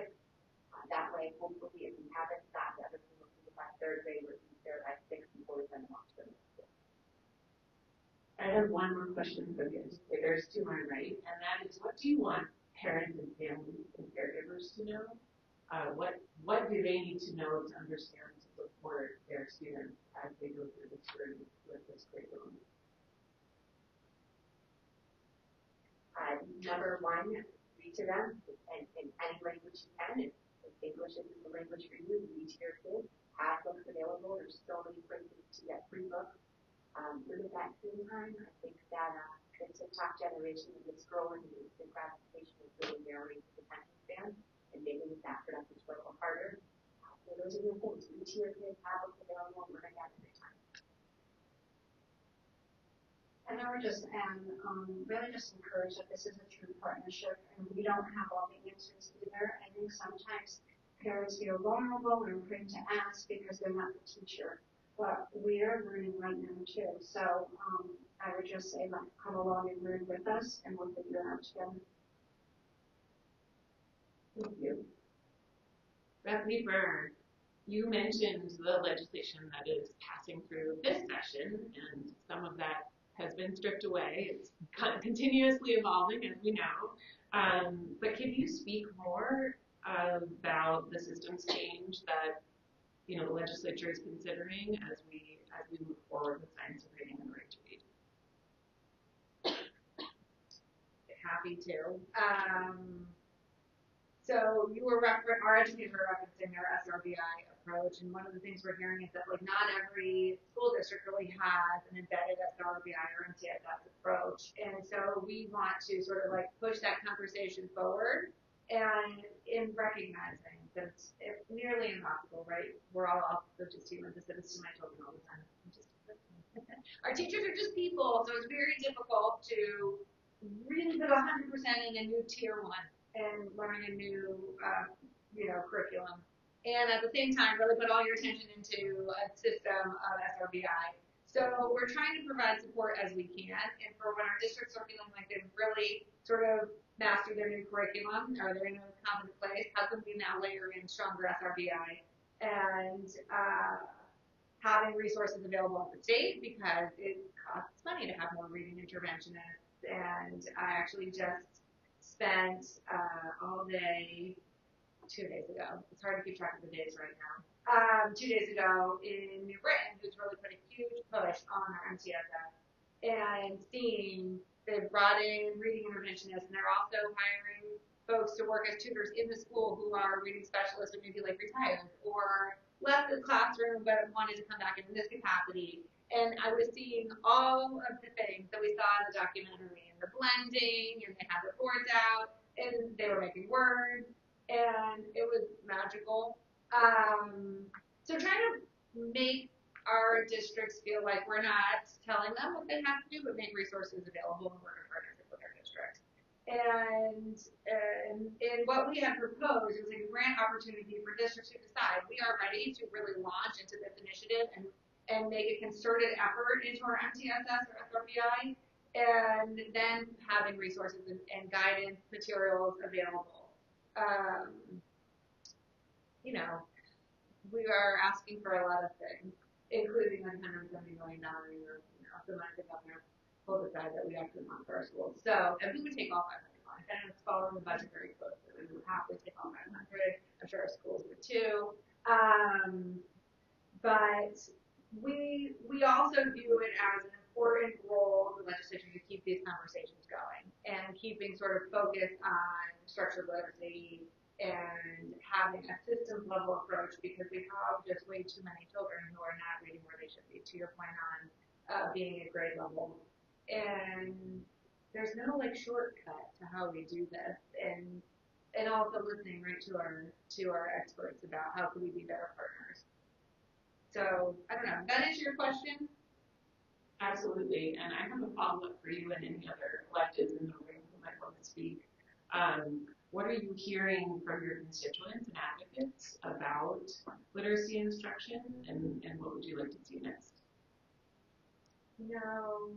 That way, hopefully, if we haven't gotten every single student by third grade, we're there by 6 before we send them off to the middle school. I have one more question for the educators to my right, and that is, what do you want parents and families and caregivers to know? What do they need to know to understand to support their students as they go through this journey with this curriculum? Number one, read to them in any language you can. If English isn't the language for you, read to your kids. Have books available. There's so many places to get free books. Limit that screen time. I think that the TikTok generation of the scrolling and instant gratification is really narrowing the attention span and making that productive work a little harder. So those are the things. Read to your kids. Have books available. Learn that every time. And I would just add, really just encourage that this is a true partnership, and we don't have all the answers either. I think sometimes parents feel vulnerable and afraid to ask because they're not the teacher. But we are learning right now too. So I would just say, like, come along and learn with us, and we'll figure it out together. Thank you. Bethany Byrne, you mentioned the legislation that is passing through this session, and some of that has been stripped away. It's continuously evolving, as we know. But can you speak more about the systems change that the legislature is considering as we move forward with science of reading and right to read? Happy to. So you were our educators were referencing their SRBI approach, and one of the things we're hearing is that not every school district really has an embedded SRBI or MTSS approach, and so we want to sort of push that conversation forward, and in recognizing that it's nearly impossible, right? We're all also just humans. I say this to my children all the time. Our teachers are just people, so it's very difficult to really put 100% in a new tier 1 and learning a new, curriculum. And at the same time, really put all your attention into a system of SRBI. So we're trying to provide support as we can. And for when our districts are feeling like they've really sort of mastered their new curriculum or they're in a competent place, how can we now layer in stronger SRBI? And having resources available at the state, because it costs money to have more reading interventionists. And I actually just spent all day 2 days ago. It's hard to keep track of the days right now. 2 days ago in New Britain, who's really put a huge push on our MTSS, and seeing they've brought in reading interventionists, and they're also hiring folks to work as tutors in the school who are reading specialists or maybe retired or left the classroom but wanted to come back in this capacity. And I was seeing all of the things that we saw in the documentary, and the blending, and they had the boards out, and they were making words, and it was magical. So trying to make our districts feel like we're not telling them what they have to do, but make resources available and work in partnership with our districts. And what we had proposed was a grant opportunity for districts to decide we are ready to really launch into this initiative and make a concerted effort into our MTSS or SRBI, and then having resources and guidance materials available. We are asking for a lot of things, including $170 million or the money the governor will decide that we actually want for our schools. So, and we would take all $500 million, and it's following the budget very closely. We would happily take all $500. I'm sure our schools would too. But we also view it as an important role of the legislature to keep these conversations going and keeping sort of focus on structured literacy and having a systems level approach, because we have just way too many children who are not reading where they should be, to your point on being at grade level. And there's no shortcut to how we do this, and also listening right to our experts about how can we be better partners. So, I don't know, that answer your question? Absolutely, and I have a follow-up for you and any other electives in the room who might want to speak. what are you hearing from your constituents and advocates about literacy instruction, and what would you like to see next? No.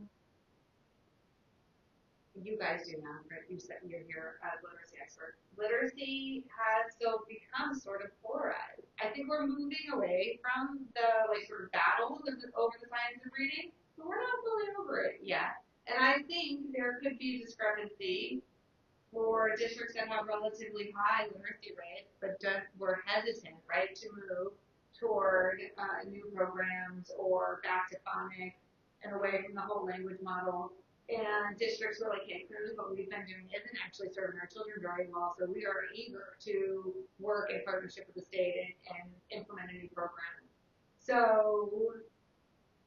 You guys do now, right? You said you're here as literacy expert. Literacy has so become sort of polarized. I think we're moving away from the sort of battle over the science of reading, but we're not fully over it yet. And I think there could be discrepancy for districts that have relatively high literacy rates, but were hesitant, right, to move toward new programs or back to phonics and away from the whole language model. And districts were like, hey, clearly what we've been doing isn't actually serving our children very well, so we are eager to work in partnership with the state and implement a new program. So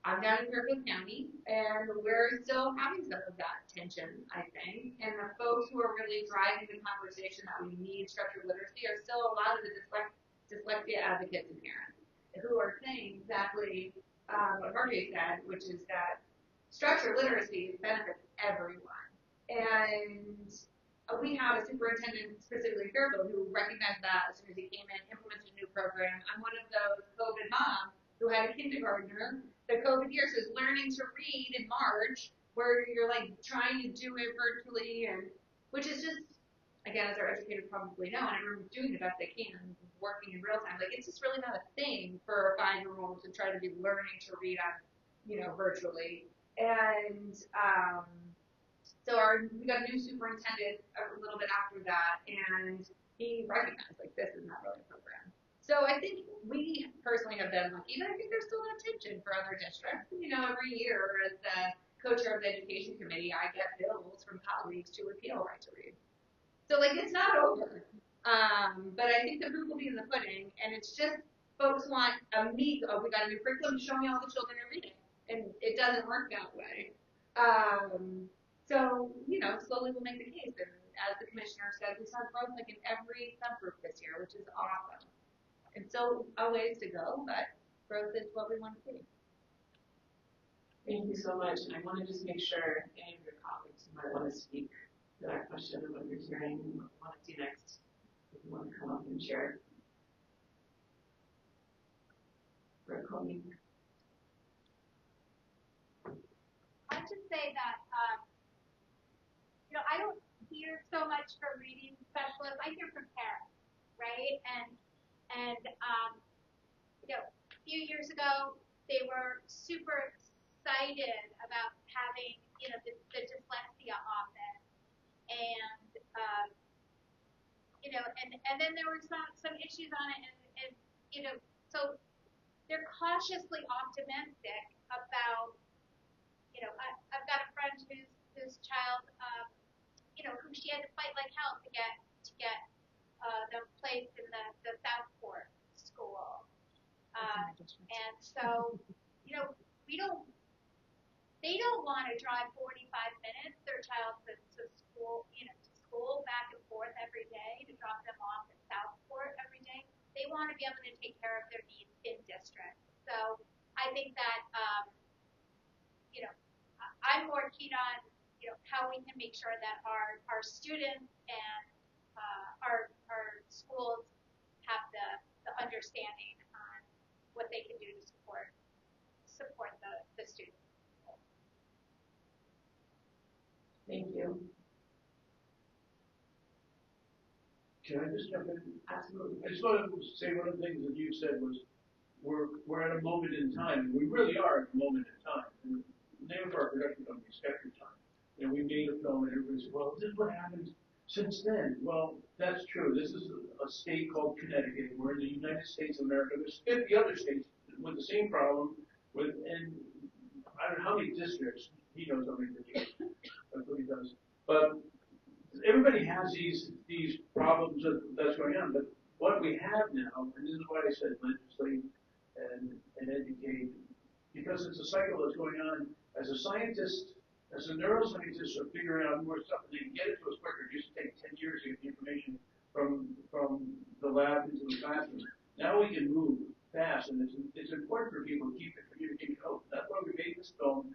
I'm down in Fairfield County, and we're still having some of that tension, I think. And the folks who are really driving the conversation that we need structured literacy are still a lot of the dyslexia advocates and parents who are saying exactly what Harvey said, which is that structured literacy benefits everyone. And we have a superintendent, specifically in Fairfield, who recognized that as soon as he came in, implemented a new program. I'm one of those COVID moms who had a kindergartner the COVID year, so is learning to read in March, where you're like trying to do it virtually, and which is just, again, as our educators probably know, and everyone's doing the best they can, working in real time. Like, it's just really not a thing for a 5-year-old to try to be learning to read on, virtually. And so we got a new superintendent a little bit after that, and he recognized, like, this is not really a program. So I think we personally have been lucky, but I think there's still a tension for other districts. Every year as the co-chair of the education committee, I get bills from colleagues to repeal right to read. So, like, it's not over. But I think the proof will be in the pudding, and it's just folks want we got a new curriculum, show me all the children are reading. And it doesn't work that way. So, slowly we'll make the case. And as the commissioner said, we saw growth like in every subgroup this year, which is awesome. And so a ways to go, but growth is what we want to see. Thank you so much. And I want to just make sure any of your colleagues who might want to speak to that question of what you're hearing and what you want to see next, if you want to come up and share. Brooke, I'd just say that, I don't hear so much from reading specialists. I hear from parents, right? And a few years ago, they were super excited about having, the dyslexia office. And, and then there were some issues on it. And so they're cautiously optimistic about, I've got a friend whose child, who she had to fight like hell to get them placed in the Southport school. And so, they don't want to drive 45 minutes, their child to school, to school back and forth every day, to drop them off at Southport every day. They want to be able to take care of their needs in district. So I think that, I'm more keen on, how we can make sure that our students and our schools have the understanding on what they can do to support the students. thank you. Can I just jump in? Absolutely. I just want to say one of the things that you said was we're at a moment in time. We really are at a moment in time. And the name of our production company is Spectre Time. We made a film and everybody said, well, this is what happened since then. Well, that's true. This is a state called Connecticut. We're in the United States of America. There's 50 other states with the same problem and I don't know how many districts. He knows how many districts. That's what he does. But everybody has these problems that's going on. But what we have now, and this is why I said legislate and educate, because it's a cycle that's going on. As a scientist, as a neuroscientist, are figuring out more stuff, and they can get it to us quicker. It used to take 10 years to get the information from the lab into the classroom. Now we can move fast, and it's important for people to keep the communication open. That's why we made this film.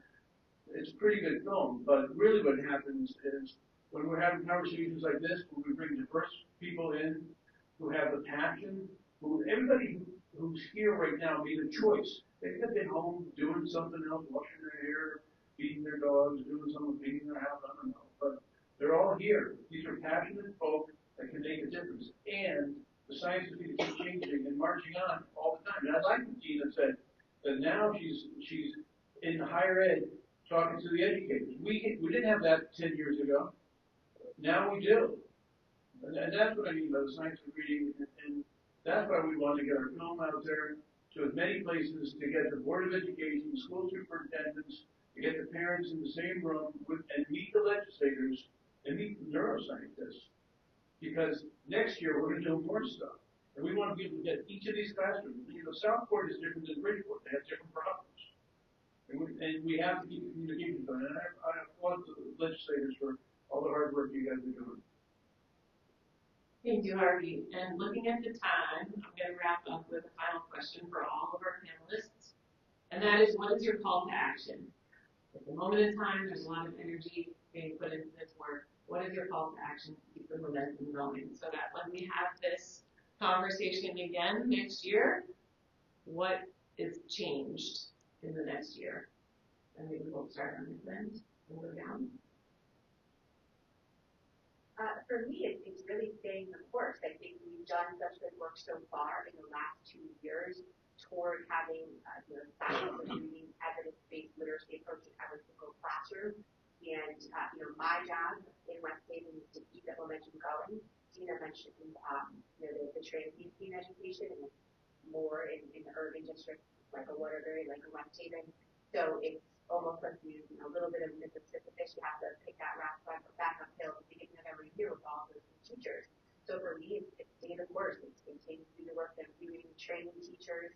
It's a pretty good film, but really what happens is when we're having conversations like this, when we bring diverse people in who have the passion, everybody who's here right now made a choice. They could have been home doing something else, washing their hair, feeding their dogs, doing something, cleaning their house, I don't know. But they're all here. These are passionate folk that can make a difference. And the science is going to keep changing and marching on all the time. And I like what Gina said, that now she's in higher ed talking to the educators. We didn't have that 10 years ago. Now we do. And that's what I mean by the science of reading. And that's why we want to get our film out there to as many places, to get the Board of Education, school superintendents, to get the parents in the same room and meet the legislators and meet the neuroscientists. Because next year we're going to do more stuff. And we want to be able to get each of these classrooms. Southport is different than Bridgeport. They have different problems. And we have to keep the communication going. And I applaud the legislators for all the hard work you guys are doing. Thank you, Harvey. And looking at the time, I'm going to wrap up with a final question for all of our panelists. And that is, what is your call to action? At the moment in time, there's a lot of energy being put into this work. What is your call to action to keep the momentum going so that when we have this conversation again next year, what is changed in the next year? And maybe we'll start on this end and go down. For me, it's really staying the course. I think we've done such good work so far in the last 2 years toward having science and reading evidence-based literacy approach in every single classroom. And my job in West Haven is to keep that momentum going. Gina mentioned the transparency in education, and it's more in the urban districts like a Waterbury, like a West Haven. So it's almost like a little bit of Mississippi fish. You have to pick that raft back uphill at the beginning of every year with all those teachers. So for me, it's stay the course. It's continue to do the work that I'm doing, training teachers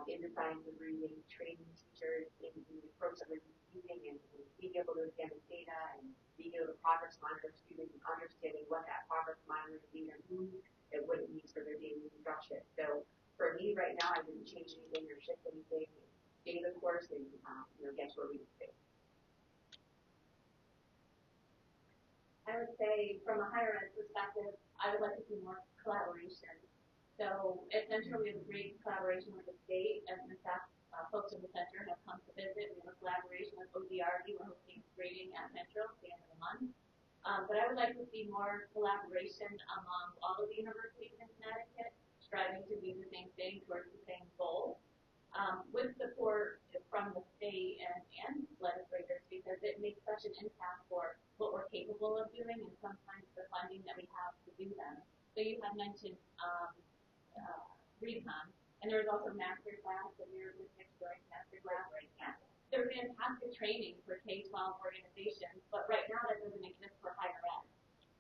in the science of reading, training teachers in the approach that we're using, and being able to examine data and being able to progress monitor students and understanding what that progress monitoring data means and what it means for their daily instruction. So for me right now, I didn't change anything or shift anything. Stay the course and get to where we need to be. I would say from a higher ed perspective, I would like to see more collaboration. So at Central, we have a great collaboration with the state, and the staff folks in the center have come to visit. We have a collaboration with ODRD. We're hosting grading at Central at the end of the month. But I would like to see more collaboration among all of the universities in Connecticut, striving to do the same thing towards the same goal. With support from the state and legislators, because it makes such an impact for what we're capable of doing and sometimes the funding that we have to do them. So you had mentioned recon, and there's also master class, and you're with exploring master class right now. They're fantastic training for K-12 organizations, but right now that doesn't exist for higher ed.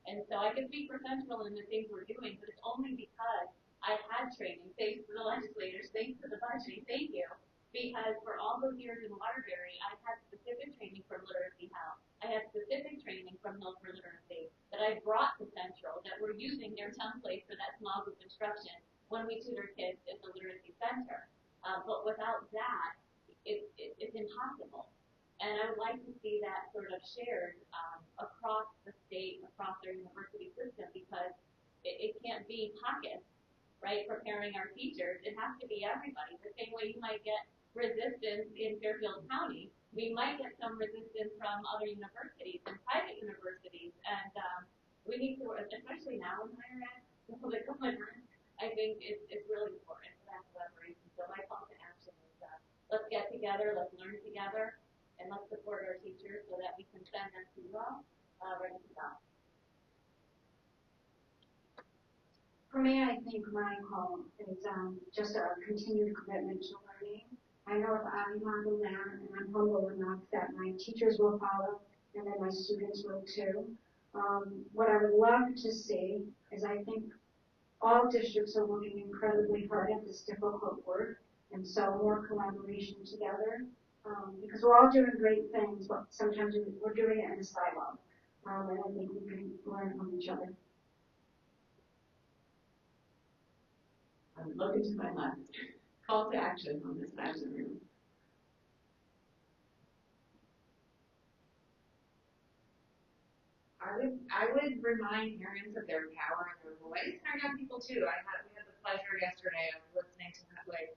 And so I can speak for Central and the things we're doing, but it's only because I had training, thanks to the legislators, thanks to the budgeting, thank you. Because for all those years in Waterbury, I had specific training from Literacy Health. I had specific training from Milford Literacy that I brought to Central that we're using their template for that small group instruction when we tutor kids at the Literacy Center. But without that, it's impossible. And I would like to see that sort of shared across the state, across their university system, because it can't be pockets. Right, preparing our teachers, it has to be everybody. The same way you might get resistance in Fairfield County, we might get some resistance from other universities and private universities, and we need to, especially now in higher ed, I think it's really important for that collaboration. So my call to action is let's get together, let's learn together, and let's support our teachers so that we can send them to you all ready to go. For me, I think my call is just a continued commitment to learning. I know if I'm on the land and I'm humble enough that my teachers will follow and then my students will too. What I would love to see is I think all districts are working incredibly hard at this difficult work, and so more collaboration together because we're all doing great things, but sometimes we're doing it in a silo, and I think we can learn from each other. I'm looking to my left. Call to action on this side of the room. I would remind parents of their power and their voice, and our young people too. We had the pleasure yesterday of listening to like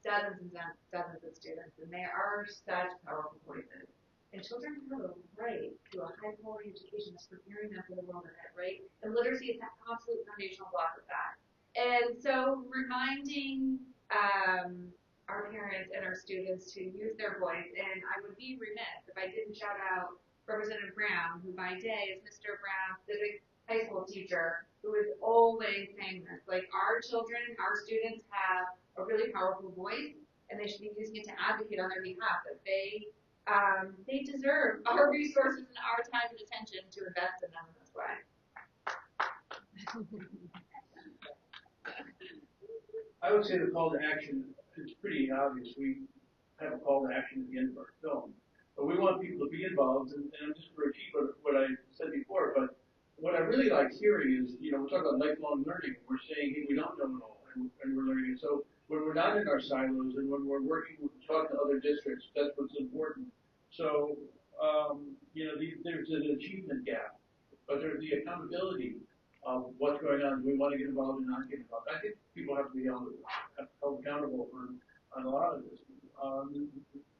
dozens and dozens of students, and they are such powerful voices. And children have a right to a high quality education that's preparing them for the world ahead, right? And literacy is an absolute foundational block of that. And so reminding our parents and our students to use their voice, and I would be remiss if I didn't shout out Representative Brown, who by day is Mr. Brown's civic high school teacher, who is always saying this, like our children, our students have a really powerful voice, and they should be using it to advocate on their behalf, that they deserve our resources and our time and attention to invest in them in this way. I would say the call to action is pretty obvious. We have a call to action at the end of our film. But we want people to be involved, and I'm just going to repeat what I said before, but what I really like hearing is, we're talking about lifelong learning. We're saying, hey, we don't know it all, and we're learning it. So when we're not in our silos and when we're working, talking to other districts, that's what's important. So, there's an achievement gap, but there's the accountability of what's going on. Do we want to get involved or not get involved? I think people have to be held accountable on a lot of this.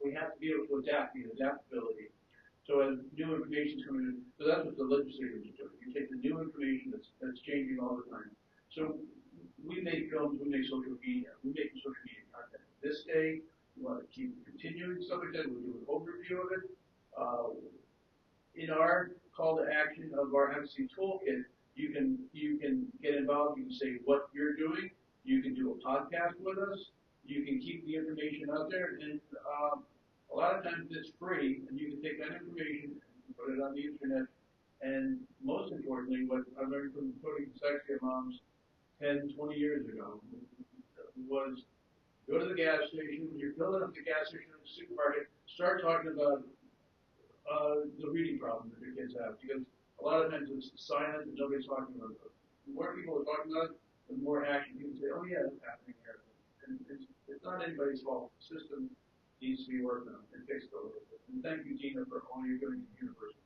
We have to be able to adapt, the adaptability. So as new information is coming in, so that's what the legislators are doing. You take the new information that's changing all the time. So we make films, we make social media, we make social media content. This day, we want to keep continuing stuff like that. We'll do an overview of it. In our call to action of our MC toolkit, you can get involved. You can say what you're doing. You can do a podcast with us. You can keep the information out there, and a lot of times it's free, and you can take that information and put it on the internet. And most importantly, what I learned from putting dyslexia moms 10, 20 years ago was go to the gas station. When you're filling up the gas station in the supermarket, start talking about the reading problem that your kids have, because a lot of times it's silent and nobody's talking about it. The more people are talking about it, the more action people say, oh yeah, that's happening here. And it's not anybody's fault. The system needs to be worked on and fixed a little bit. And thank you, Tina, for all you're doing at the university.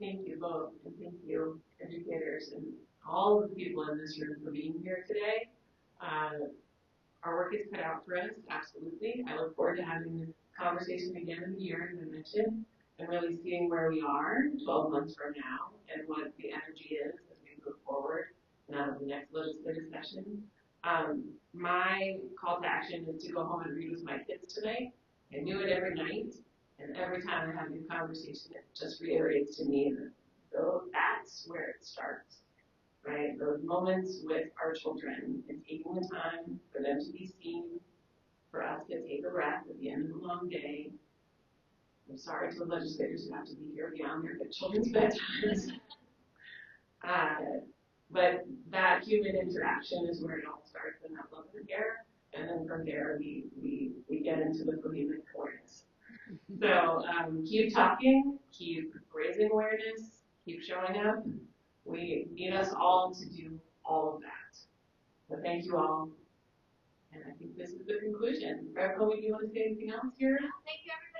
Thank you both, and thank you, educators, and all of the people in this room for being here today. Our work is cut out for us, absolutely. I look forward to having this conversation again in the year, as I mentioned, and really seeing where we are 12 months from now and what the energy is as we move forward now to the next legislative session. My call to action is to go home and read with my kids tonight. I do it every night, and every time I have a new conversation, it just reiterates to me that that's where it starts, right? Those moments with our children and taking the time for them to be seen, for us to take a breath at the end of a long day. I'm sorry to the legislators who have to be here beyond their children's bedtimes. But that human interaction is where it all starts, and that love and care. And then from there, we get into the phonemic awareness. So keep talking, keep raising awareness, keep showing up. We need us all to do all of that. So thank you all. And I think this is the conclusion. Rebecca, do you want to say anything else here? Thank you, everyone.